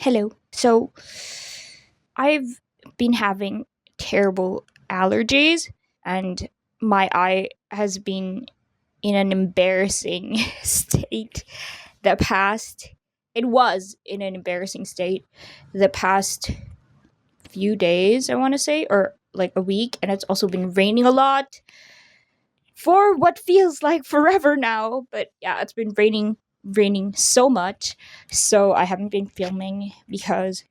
Hello. So, I've been having terrible allergies, and my eye has been in an embarrassing state the past. It was in an embarrassing state the past few days, I want to say, or like a week, and it's also been raining a lot for what feels like forever now. But yeah, it's been raining so much, so I haven't been filming because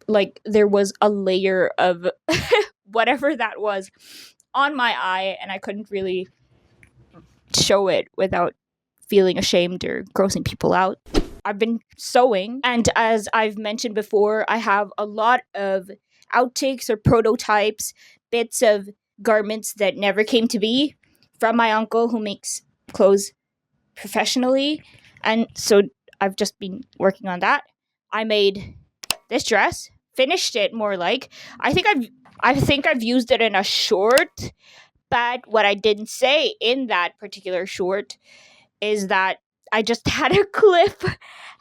like there was a layer of whatever that was on my eye, and I couldn't really show it without feeling ashamed or grossing people out. I've been sewing, and as I've mentioned before, I have a lot of outtakes or prototypes, bits of garments that never came to be from my uncle who makes clothes professionally. And so I've just been working on that. I made this dress, finished it more like. I think I've used it in a short, but what I didn't say in that particular short is that I just had a clip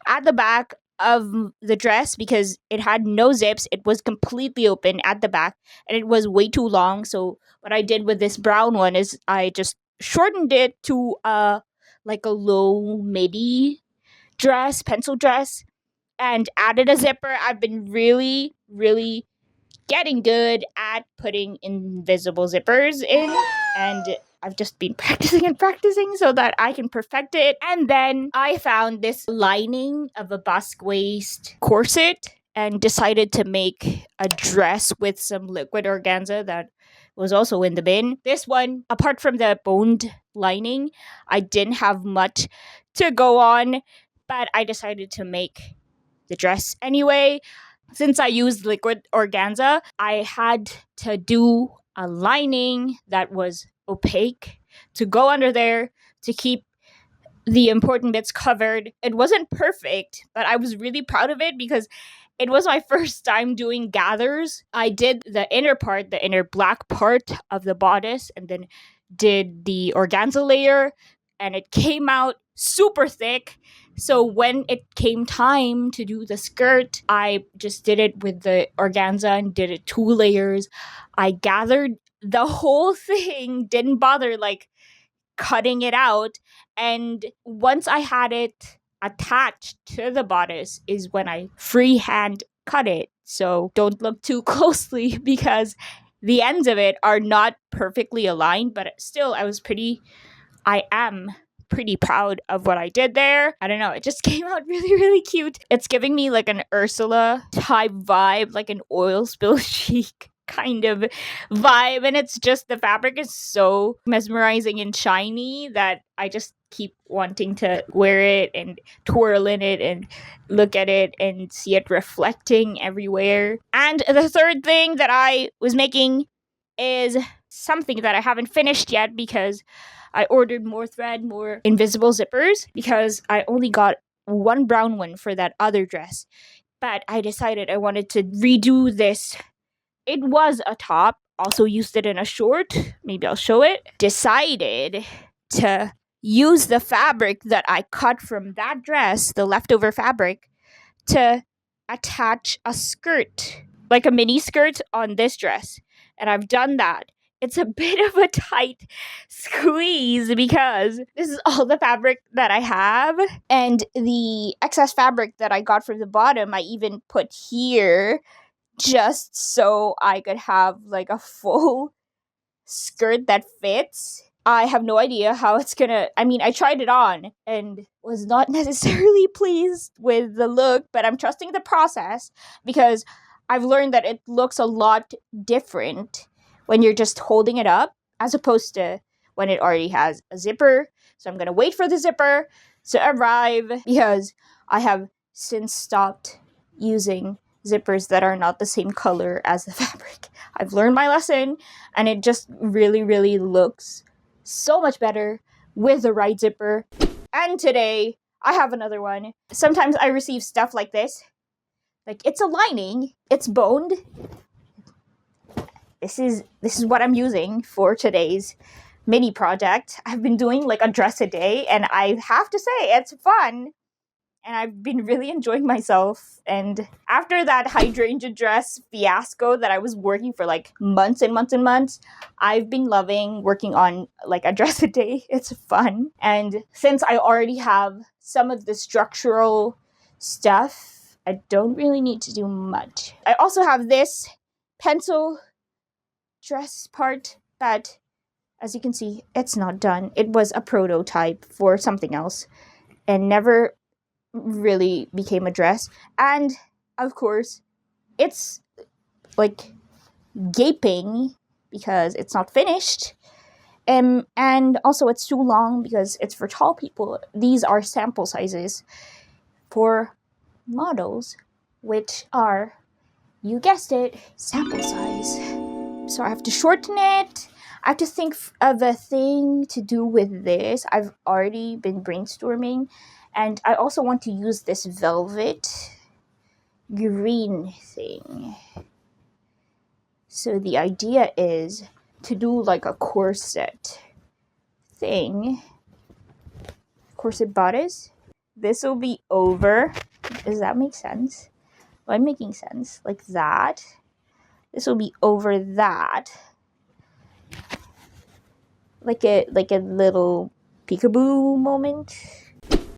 at the back of the dress because it had no zips. It was completely open at the back and it was way too long. So what I did with this brown one is I just shortened it to like a low midi dress, pencil dress, and added a zipper. I've been really, really getting good at putting invisible zippers in, and I've just been practicing and practicing so that I can perfect it. And then I found this lining of a basque waist corset and decided to make a dress with some liquid organza that was also in the bin. This one, apart from the boned lining, I didn't have much to go on, but I decided to make the dress anyway. Since I used liquid organza, I had to do a lining that was opaque to go under there to keep the important bits covered. It wasn't perfect, but I was really proud of it because it was my first time doing gathers. I did the inner part, the inner black part of the bodice, and then did the organza layer, and it came out super thick. So when it came time to do the skirt, I just did it with the organza and did it 2 layers. I gathered the whole thing, didn't bother like cutting it out. And once I had it attached to the bodice is when I freehand cut it. So don't look too closely because the ends of it are not perfectly aligned, but still I am pretty proud of what I did there. I don't know, it just came out really, really cute. It's giving me like an Ursula type vibe, like an oil spill chic kind of vibe. And it's just the fabric is so mesmerizing and shiny that I just keep wanting to wear it and twirl in it and look at it and see it reflecting everywhere. And the third thing that I was making is something that I haven't finished yet because I ordered more thread, more invisible zippers because I only got one brown one for that other dress. But I decided I wanted to redo this. It was a top, also used it in a short. Maybe I'll show it. Decided to use the fabric that I cut from that dress, the leftover fabric, to attach a skirt, like a mini skirt on this dress. And I've done that. It's a bit of a tight squeeze because this is all the fabric that I have. And the excess fabric that I got from the bottom, I even put here just so I could have like a full skirt that fits. I have no idea how it's gonna. I mean, I tried it on and was not necessarily pleased with the look, but I'm trusting the process because I've learned that it looks a lot different when you're just holding it up as opposed to when it already has a zipper. So I'm gonna wait for the zipper to arrive because I have since stopped using zippers that are not the same color as the fabric. I've learned my lesson and it just really, really looks so much better with the right zipper. And today I have another one. Sometimes I receive stuff like this. Like it's a lining, it's boned. This is what I'm using for today's mini project. I've been doing like a dress a day and I have to say it's fun. and I've been really enjoying myself. And after that hydrangea dress fiasco that I was working for like months and months and months, I've been loving working on like a dress a day. It's fun. And since I already have some of the structural stuff, I don't really need to do much. I also have this pencil dress part that, as you can see, it's not done. It was a prototype for something else and never really became a dress. And of course, it's like gaping because it's not finished. And also it's too long because it's for tall people. These are sample sizes for models, which are, you guessed it, sample size. So I have to shorten it. I have to think of a thing to do with this. I've already been brainstorming, and I also want to use this velvet green thing. So the idea is to do like a corset thing. Corset bodice. This will be over. Does that make sense? Am I making sense? Like that. This will be over that. Like a little peekaboo moment.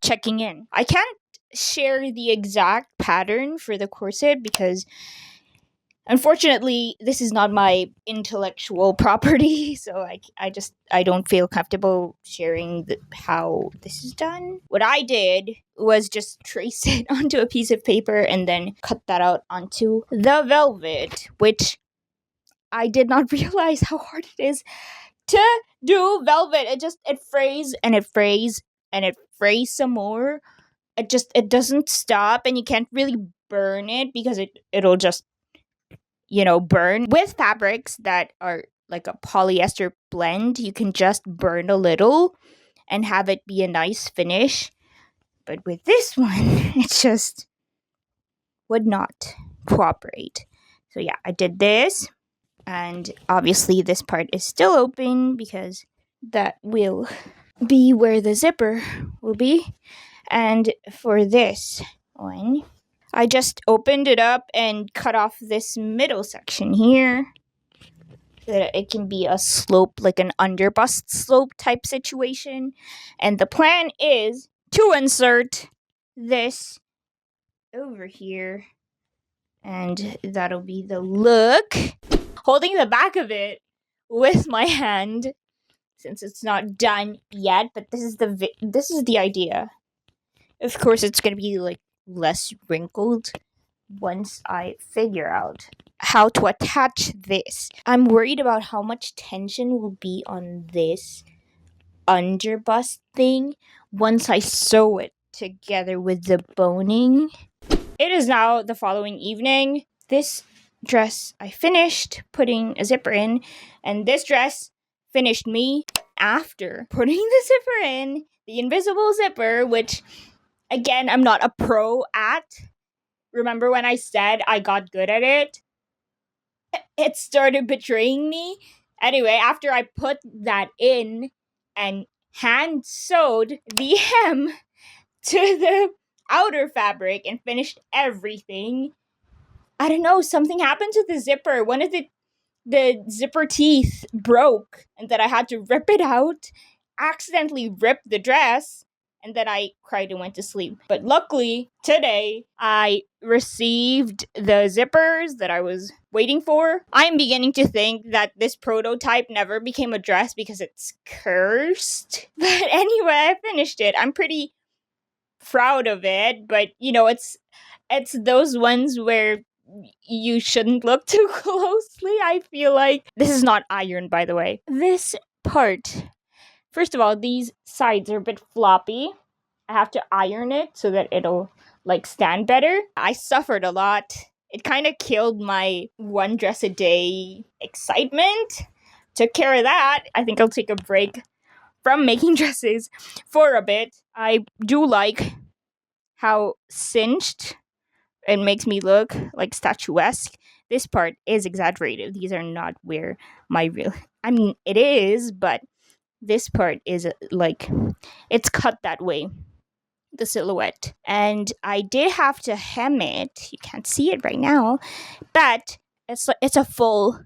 Checking in. I can't share the exact pattern for the corset because unfortunately this is not my intellectual property, so I don't feel comfortable sharing how this is done. What I did was just trace it onto a piece of paper and then cut that out onto the velvet, which I did not realize how hard it is to do velvet. It frays and it frays and it frays some more. It doesn't stop, and you can't really burn it because it'll just burn. With fabrics that are like a polyester blend, you can just burn a little and have it be a nice finish. But with this one, it just would not cooperate. So yeah, I did this. And obviously this part is still open because that will be where the zipper will be. And for this one, I just opened it up and cut off this middle section here so that it can be a slope, like an underbust slope type situation. And the plan is to insert this over here, and that'll be the look. Holding the back of it with my hand, since it's not done yet, but this is the idea. Of course, it's gonna be like less wrinkled once I figure out how to attach this. I'm worried about how much tension will be on this underbust thing once I sew it together with the boning. It is now the following evening. This dress I finished putting a zipper in, and this dress finished me after putting the zipper in, the invisible zipper, which again I'm not a pro at. Remember when I said I got good at it? It started betraying me. Anyway, after I put that in and hand sewed the hem to the outer fabric and finished everything, I don't know, something happened to the zipper. One of the zipper teeth broke, and then I had to rip it out, accidentally ripped the dress, and then I cried and went to sleep. But luckily, today, I received the zippers that I was waiting for. I'm beginning to think that this prototype never became a dress because it's cursed. But anyway, I finished it. I'm pretty proud of it, but it's those ones where you shouldn't look too closely. I feel like this is not ironed, by the way. This part, first of all, these sides are a bit floppy. I have to iron it so that it'll like stand better. I suffered a lot. It kind of killed my one dress a day excitement. Took care of that. I think I'll take a break from making dresses for a bit. I do like how cinched it makes me look like statuesque. This part is exaggerated. These are not where my real... I mean, it is, but this part is like... it's cut that way. the silhouette. And I did have to hem it. You can't see it right now, but it's a full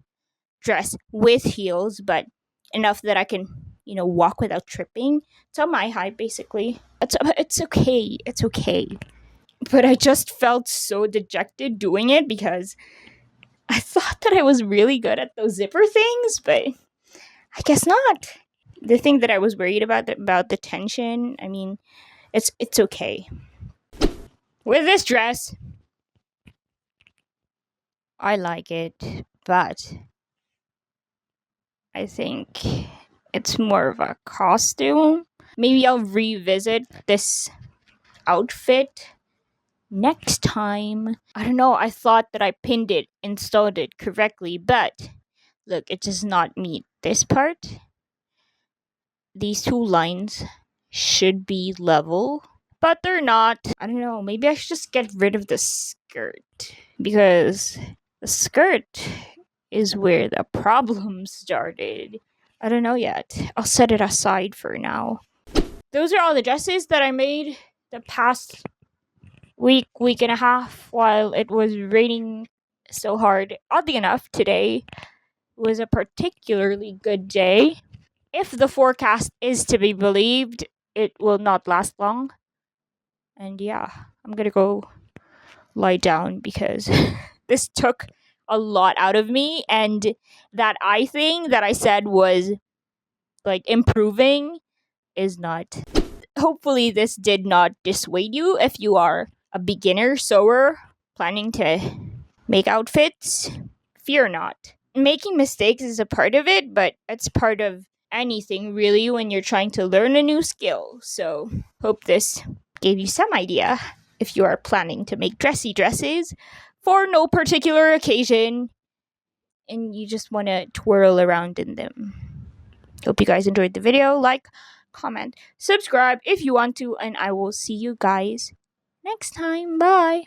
dress with heels, but enough that I can, walk without tripping. It's on my height, basically. It's okay. It's okay. But I just felt so dejected doing it because I thought that I was really good at those zipper things, but I guess not. The thing that I was worried about the tension, I mean, it's okay. With this dress, I like it, but I think it's more of a costume. Maybe I'll revisit this outfit next time. I don't know, I thought that I installed it correctly, but look, it does not meet this part. These two lines should be level, but they're not. I don't know, maybe I should just get rid of the skirt, because the skirt is where the problem started. I don't know yet. I'll set it aside for now. Those are all the dresses that I made the past week and a half while it was raining so hard. Oddly enough, today was a particularly good day. If the forecast is to be believed, it will not last long. And yeah, I'm gonna go lie down because this took a lot out of me, and that eye thing that I said was like improving is not. Hopefully this did not dissuade you if you are a beginner sewer planning to make outfits. Fear not. Making mistakes is a part of it, but it's part of anything really when you're trying to learn a new skill. So hope this gave you some idea if you are planning to make dressy dresses for no particular occasion and you just want to twirl around in them. Hope you guys enjoyed the video. Like, comment, subscribe if you want to, and I will see you guys next time. Bye.